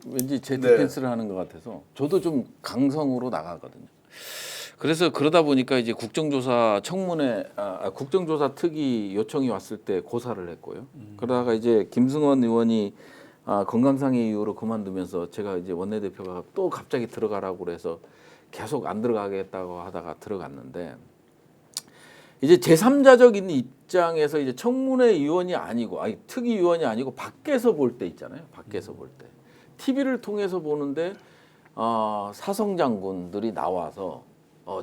왠지 제 디펜스를 하는 것 같아서 저도 좀 강성으로 나가거든요. 그래서 그러다 보니까 이제 국정조사 청문회, 국정조사 특위 요청이 왔을 때 고사를 했고요. 그러다가 이제 김승원 의원이 건강상의 이유로 그만두면서 제가 이제 원내대표가 또 갑자기 들어가라고 그래서 계속 안 들어가겠다고 하다가 들어갔는데 이제 제3자적인 입장에서 이제 청문회 위원이 아니고 특위 위원이 아니고 밖에서 볼 때 있잖아요. 밖에서 볼 때. TV를 통해서 보는데 사성 장군들이 나와서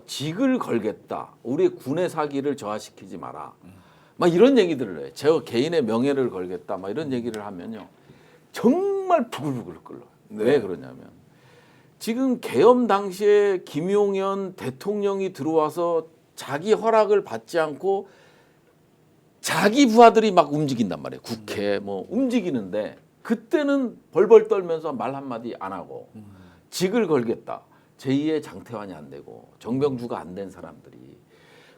직을 걸겠다. 우리 군의 사기를 저하시키지 마라. 막 이런 얘기들을 해요. 제 개인의 명예를 걸겠다. 막 이런 얘기를 하면요. 정말 부글부글 끓어요. 네. 왜 그러냐면 지금 계엄 당시에 김용현 대통령이 들어와서 자기 허락을 받지 않고 자기 부하들이 막 움직인단 말이에요. 국회 뭐 움직이는데 그때는 벌벌 떨면서 말 한마디 안 하고 직을 걸겠다. 제2의 장태환이 안 되고 정병주가 안 된 사람들이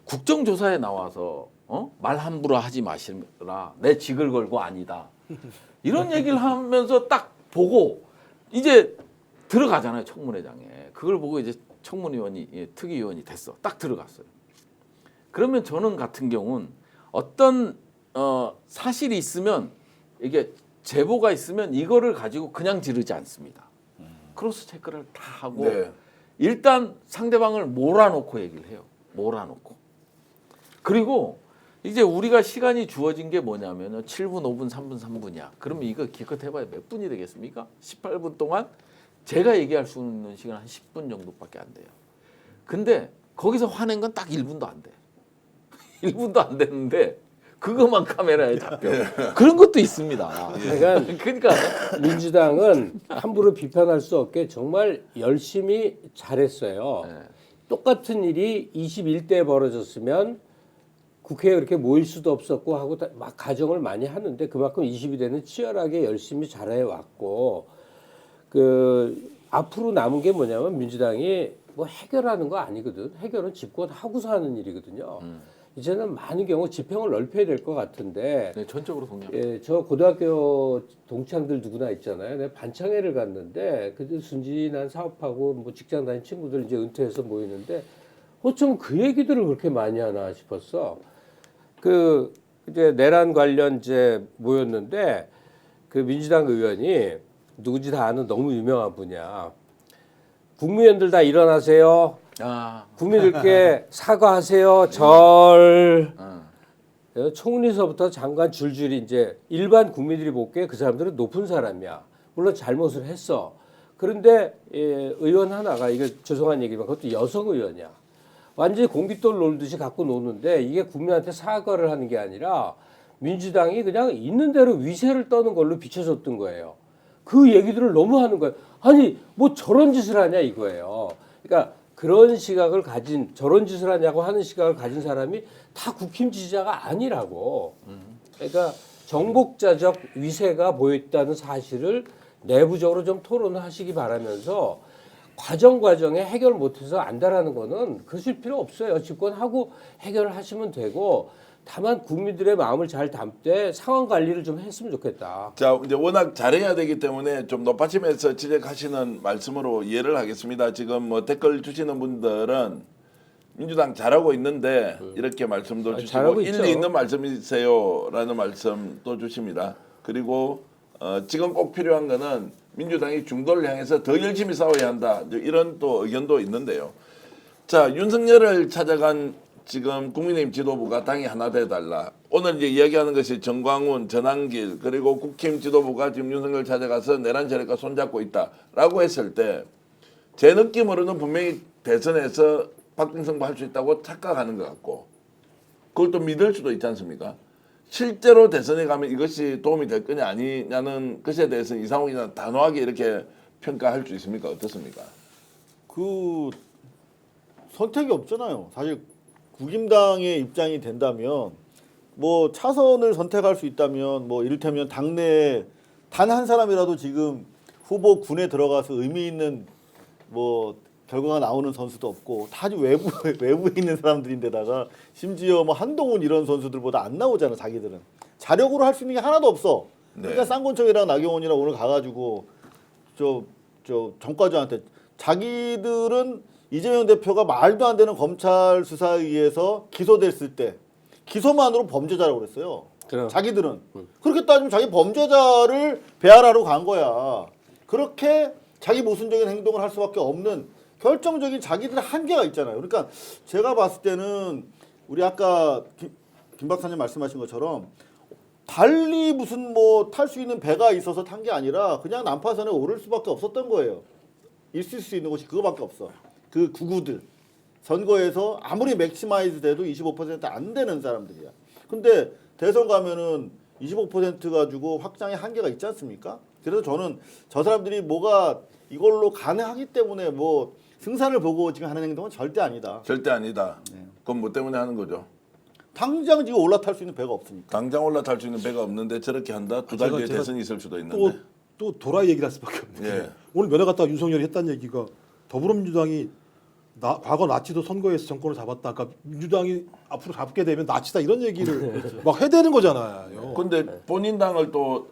국정조사에 나와서 말 함부로 하지 마시라. 내 직을 걸고 아니다. 이런 얘기를 하면서 딱 보고 이제 들어가잖아요. 청문회장에. 그걸 보고 이제 청문위원이 특위위원이 됐어. 딱 들어갔어요. 그러면 저는 같은 경우는 어떤 사실이 있으면 이게 제보가 있으면 이거를 가지고 그냥 지르지 않습니다. 크로스 체크를 다 하고 네. 일단 상대방을 몰아놓고 얘기를 해요. 몰아놓고. 그리고 이제 우리가 시간이 주어진 게 뭐냐면은 7분, 5분, 3분, 3분이야. 그러면 이거 기껏 해봐야 몇 분이 되겠습니까? 18분 동안 제가 얘기할 수 있는 시간 한 10분 정도밖에 안 돼요. 근데 거기서 화낸 건 딱 1분도 안 돼. 1분도 안 됐는데 그것만 카메라에 잡혀. 그런 것도 있습니다. 그러니까 민주당은 함부로 비판할 수 없게 정말 열심히 잘했어요. 네. 똑같은 일이 21대에 벌어졌으면 국회에 그렇게 모일 수도 없었고 하고 막 가정을 많이 하는데 그만큼 22대는 치열하게 열심히 잘해왔고 그 앞으로 남은 게 뭐냐면 민주당이 뭐 해결하는 거 아니거든. 해결은 집권하고서 하는 일이거든요. 이제는 많은 경우 지평을 넓혀야 될 것 같은데 네, 전적으로 동의합니다. 예, 저 고등학교 동창들 누구나 있잖아요. 내가 반창회를 갔는데 그들 순진한 사업하고 뭐 직장 다닌 친구들 이제 은퇴해서 모이는데 어쩜 그 얘기들을 그렇게 많이 하나 싶었어. 그 이제 내란 관련 이제 모였는데 그 민주당 의원이 누구지 다 아는 너무 유명한 분이야. 국민의원들 다 일어나세요. 국민들께 사과하세요. 총리서부터 장관 줄줄이 이제 일반 국민들이 보기에 그 사람들은 높은 사람이야. 물론 잘못을 했어. 그런데 의원 하나가 이거 죄송한 얘기지만 그것도 여성 의원이야. 완전히 공깃돌 놀듯이 갖고 노는데 이게 국민한테 사과를 하는 게 아니라 민주당이 그냥 있는 대로 위세를 떠는 걸로 비춰졌던 거예요. 그 얘기들을 너무 하는 거예요. 아니 뭐 저런 짓을 하냐 이거예요. 그러니까 그런 시각을 가진 저런 짓을 하냐고 하는 시각을 가진 사람이 다 국힘 지지자가 아니라고. 그러니까 정복자적 위세가 보였다는 사실을 내부적으로 좀 토론을 하시기 바라면서 과정에 해결 못해서 안다라는 거는 그러실 필요 없어요. 집권하고 해결을 하시면 되고 다만 국민들의 마음을 잘 담되 상황 관리를 좀 했으면 좋겠다. 자, 이제 워낙 잘해야 되기 때문에 좀 높아치면서 지적하시는 말씀으로 이해를 하겠습니다. 지금 뭐 댓글 주시는 분들은 민주당 잘하고 있는데 이렇게 말씀도 주시고 잘하고 일리 있죠. 있는 말씀이세요라는 말씀 또 주십니다. 그리고 지금 꼭 필요한 거는 민주당이 중도를 향해서 더 열심히 싸워야 한다. 이런 또 의견도 있는데요. 자, 윤석열을 찾아간 지금 국민의힘 지도부가 당이 하나 돼달라. 오늘 이제 이야기하는 것이 정광훈, 전한길 그리고 국힘 지도부가 지금 윤석열 찾아가서 내란 세력과 손잡고 있다라고 했을 때 제 느낌으로는 분명히 대선에서 박빙 할 수 있다고 착각하는 것 같고 그걸 또 믿을 수도 있지 않습니까? 실제로 대선에 가면 이것이 도움이 될 거냐 아니냐는 것에 대해서 이상훈이나 단호하게 이렇게 평가할 수 있습니까? 어떻습니까? 그 선택이 없잖아요. 사실 국임당의 입장이 된다면 뭐 차선을 선택할 수 있다면 뭐 이를테면 당내 단 한 사람이라도 지금 후보 군에 들어가서 의미 있는 뭐 결과가 나오는 선수도 없고 다 외부에 있는 사람들인데다가 심지어 뭐 한동훈 이런 선수들보다 안 나오잖아. 자기들은 자력으로 할 수 있는 게 하나도 없어. 그러니까 쌍권총이랑 나경원이랑 오늘 가가지고 저 정과장한테 자기들은 이재명 대표가 말도 안 되는 검찰 수사에 의해서 기소됐을 때 기소만으로 범죄자라고 그랬어요. 그럼. 자기들은 그렇게 따지면 자기 범죄자를 배알하러 간 거야. 그렇게 자기 모순적인 행동을 할 수밖에 없는 결정적인 자기들의 한계가 있잖아요. 그러니까 제가 봤을 때는 우리 아까 김 박사님 말씀하신 것처럼 달리 무슨 뭐 탈 수 있는 배가 있어서 탄 게 아니라 그냥 난파선에 오를 수밖에 없었던 거예요. 있을 수 있는 곳이 그거밖에 없어. 그 구구들 선거에서 아무리 맥시마이즈 돼도 25%안 되는 사람들이야. 근데 대선 가면은 25% 가지고 확장의 한계가 있지 않습니까? 그래서 저는 저 사람들이 뭐가 이걸로 가능하기 때문에 뭐 승산을 보고 지금 하는 행동은 절대 아니다. 절대 아니다. 그건 뭐 때문에 하는 거죠? 당장 지금 올라탈 수 있는 배가 없으니까. 당장 올라탈 수 있는 배가 없는데 저렇게 한다. 두 달 뒤에 제가 대선이 있을 수도 있는데. 또 도라이 얘기를 할 수밖에 없네. 예. 오늘 면회 갔다가 윤석열이 했다는 얘기가 더불어민주당이 과거 나치도 선거에서 정권을 잡았다. 그러니까 민주당이 앞으로 잡게 되면 나치다 이런 얘기를 막 해대는 거잖아요. 근데 본인 당을 또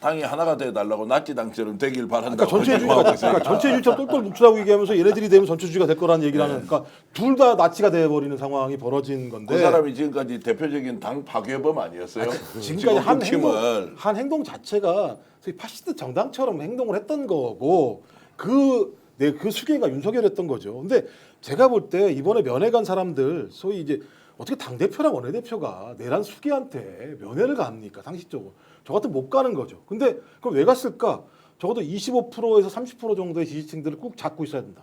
당이 하나가 돼 달라고 나치 당처럼 되길 그러니까 바란다고 전체주의가 하고 전체주의처럼 똘똘 뭉치라고 얘기하면서 얘네들이 되면 전체주의가 될 거라는 얘기를 하는. 그러니까 둘 다 나치가 돼버리는 상황이 벌어진 건데. 그 사람이 지금까지 대표적인 당 파괴범 아니었어요? 지금까지 한 국힘을 행동 자체가 소위 파시스트 정당처럼 행동을 했던 거고 그 수계가 윤석열이었던 거죠. 근데 제가 볼 때 이번에 면회 간 사람들 소위 이제 어떻게 당 대표랑 원내 대표가 내란 수계한테 면회를 갑니까? 상식적으로 저 같으면 못 가는 거죠. 근데 그럼 왜 갔을까? 적어도 25%에서 30% 정도의 지지층들을 꼭 잡고 있어야 된다.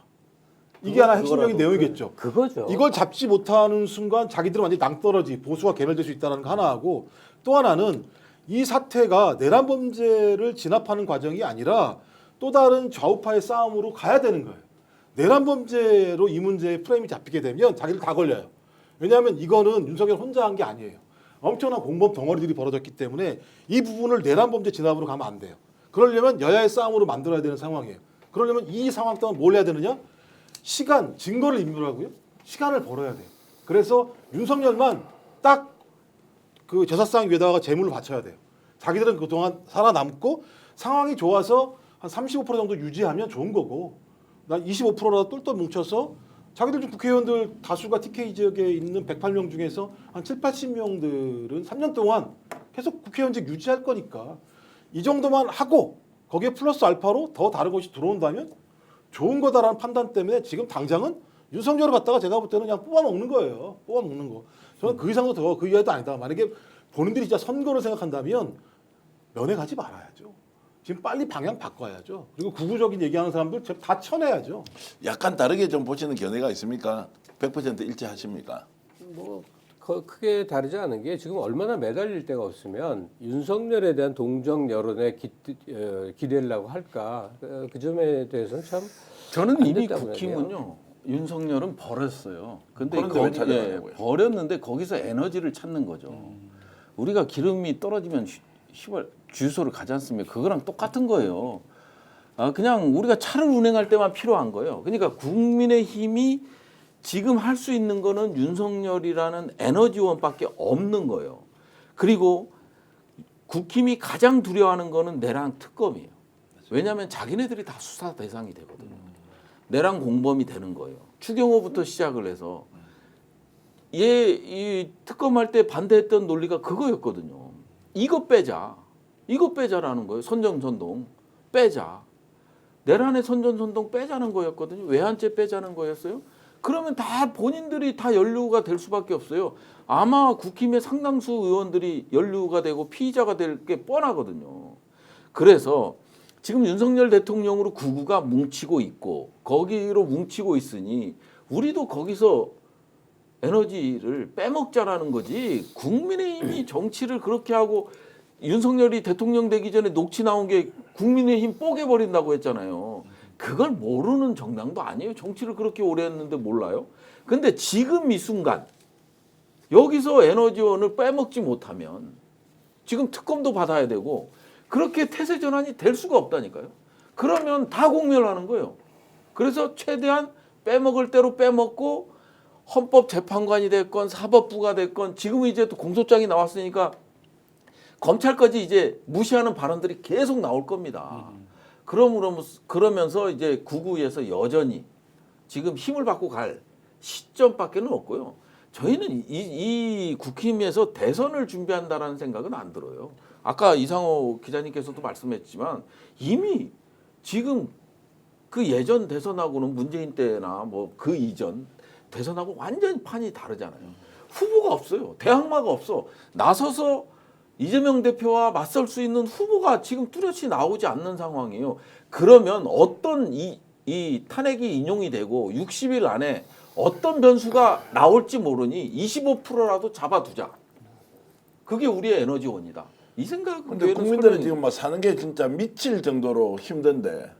이게 하나 핵심적인 내용이겠죠. 그거죠. 이걸 잡지 못하는 순간 자기들은 완전히 낭떠러지 보수가 괴멸될 수 있다는 거 하나 하고 또 하나는 이 사태가 내란 범죄를 진압하는 과정이 아니라 또 다른 좌우파의 싸움으로 가야 되는 거예요. 내란 범죄로 이 문제의 프레임이 잡히게 되면 자기들 다 걸려요. 왜냐하면 이거는 윤석열 혼자 한 게 아니에요. 엄청난 공범 덩어리들이 벌어졌기 때문에 이 부분을 내란 범죄 진압으로 가면 안 돼요. 그러려면 여야의 싸움으로 만들어야 되는 상황이에요. 그러려면 이 상황 동안 뭘 해야 되느냐? 시간, 증거를 인멸하고요. 시간을 벌어야 돼요. 그래서 윤석열만 딱 그 제사상 위에다가 재물을 바쳐야 돼요. 자기들은 그동안 살아남고 상황이 좋아서 한 35% 정도 유지하면 좋은 거고 난 25%라도 똘똘 뭉쳐서 자기들 중 국회의원들 다수가 TK 지역에 있는 108명 중에서 한 7, 80명들은 3년 동안 계속 국회의원직 유지할 거니까 이 정도만 하고 거기에 플러스 알파로 더 다른 것이 들어온다면 좋은 거다라는 판단 때문에 지금 당장은 윤석열을 갖다가 제가 볼 때는 그냥 뽑아먹는 거예요. 뽑아먹는 거. 저는 그 이상도 더 그 이하도 아니다. 만약에 본인들이 진짜 선거를 생각한다면 면회 가지 말아야죠. 지금 빨리 방향 바꿔야죠. 그리고 구구적인 얘기하는 사람들 다 쳐내야죠. 약간 다르게 좀 보시는 견해가 있습니까? 100% 일치하십니까? 뭐 크게 다르지 않은 게 지금 얼마나 매달릴 데가 없으면 윤석열에 대한 동정 여론에 기대려고 할까 그 점에 대해서는 참 저는 안 이미 됐다고 국힘은요 윤석열은 버렸어요. 근데 그런데 왜 찾아가냐고요? 버렸는데 거기서 에너지를 찾는 거죠. 우리가 기름이 떨어지면 시발 주유소를 가지 않습니까? 그거랑 똑같은 거예요. 그냥 우리가 차를 운행할 때만 필요한 거예요. 그러니까 국민의힘이 지금 할 수 있는 거는 윤석열이라는 에너지원밖에 없는 거예요. 그리고 국힘이 가장 두려워하는 거는 내란 특검이에요. 왜냐하면 자기네들이 다 수사 대상이 되거든요. 내란 공범이 되는 거예요. 추경호부터 시작을 해서 이 특검할 때 반대했던 논리가 그거였거든요. 이거 빼자. 이거 빼자라는 거예요. 선전선동 빼자. 내란의 선전선동 빼자는 거였거든요. 외환죄 빼자는 거였어요. 그러면 다 본인들이 다 연루가 될 수밖에 없어요. 아마 국힘의 상당수 의원들이 연루가 되고 피의자가 될 게 뻔하거든요. 그래서 지금 윤석열 대통령으로 구구가 뭉치고 있고 거기로 뭉치고 있으니 우리도 거기서 에너지를 빼먹자라는 거지. 국민의힘이 정치를 그렇게 하고 윤석열이 대통령 되기 전에 녹취 나온 게 국민의힘 뽀개버린다고 했잖아요. 그걸 모르는 정당도 아니에요. 정치를 그렇게 오래 했는데 몰라요. 근데 지금 이 순간 여기서 에너지원을 빼먹지 못하면 지금 특검도 받아야 되고 그렇게 태세 전환이 될 수가 없다니까요. 그러면 다 공멸하는 거예요. 그래서 최대한 빼먹을 대로 빼먹고 헌법재판관이 됐건 사법부가 됐건 지금은 이제 또 공소장이 나왔으니까 검찰까지 이제 무시하는 발언들이 계속 나올 겁니다. 그러면서 이제 구구에서 여전히 지금 힘을 받고 갈 시점밖에는 없고요. 저희는 이 국힘에서 대선을 준비한다라는 생각은 안 들어요. 아까 이상호 기자님께서도 말씀했지만 이미 지금 그 예전 대선하고는 문재인 때나 뭐 그 이전 대선하고 완전히 판이 다르잖아요. 후보가 없어요. 대항마가 없어. 나서서 이재명 대표와 맞설 수 있는 후보가 지금 뚜렷이 나오지 않는 상황이에요. 그러면 어떤 이 탄핵이 인용이 되고 60일 안에 어떤 변수가 나올지 모르니 25%라도 잡아두자. 그게 우리의 에너지원이다. 이 생각은 근데 국민들은 지금 뭐 사는 게 진짜 미칠 정도로 힘든데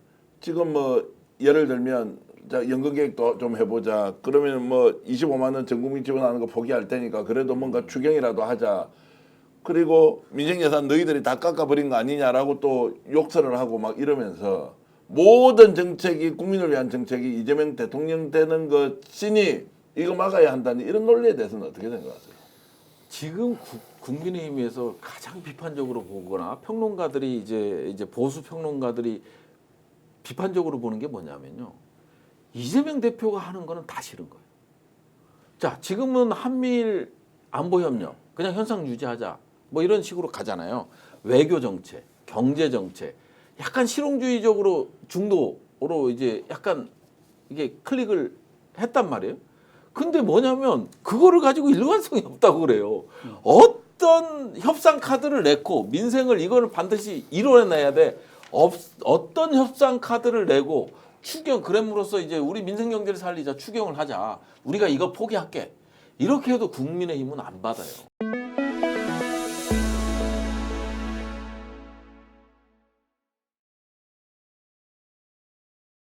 지금 뭐 예를 들면 자 연금 계획도 좀 해보자. 그러면 뭐 25만 원 전 국민 지원하는 거 포기할 테니까 그래도 뭔가 추경이라도 하자. 그리고 민생 예산 너희들이 다 깎아버린 거 아니냐라고 또 욕설을 하고 막 이러면서 모든 정책이 국민을 위한 정책이 이재명 대통령 되는 것이니 이거 막아야 한다는 이런 논리에 대해서는 어떻게 생각하세요? 지금 국민의힘에서 가장 비판적으로 보거나 평론가들이 이제 보수 평론가들이 비판적으로 보는 게 뭐냐면요. 이재명 대표가 하는 거는 다 싫은 거예요. 자, 지금은 한미일 안보 협력 그냥 현상 유지하자. 뭐 이런 식으로 가잖아요. 외교 정책, 경제 정책, 약간 실용주의적으로 중도로 이제 약간 이게 클릭을 했단 말이에요. 근데 뭐냐면 그거를 가지고 일관성이 없다고 그래요. 어떤 협상 카드를 냈고 민생을 이거를 반드시 이뤄내야 돼. 어떤 협상 카드를 내고 추경 그램으로써 이제 우리 민생 경제를 살리자 추경을 하자. 우리가 이거 포기할게. 이렇게 해도 국민의힘은 안 받아요.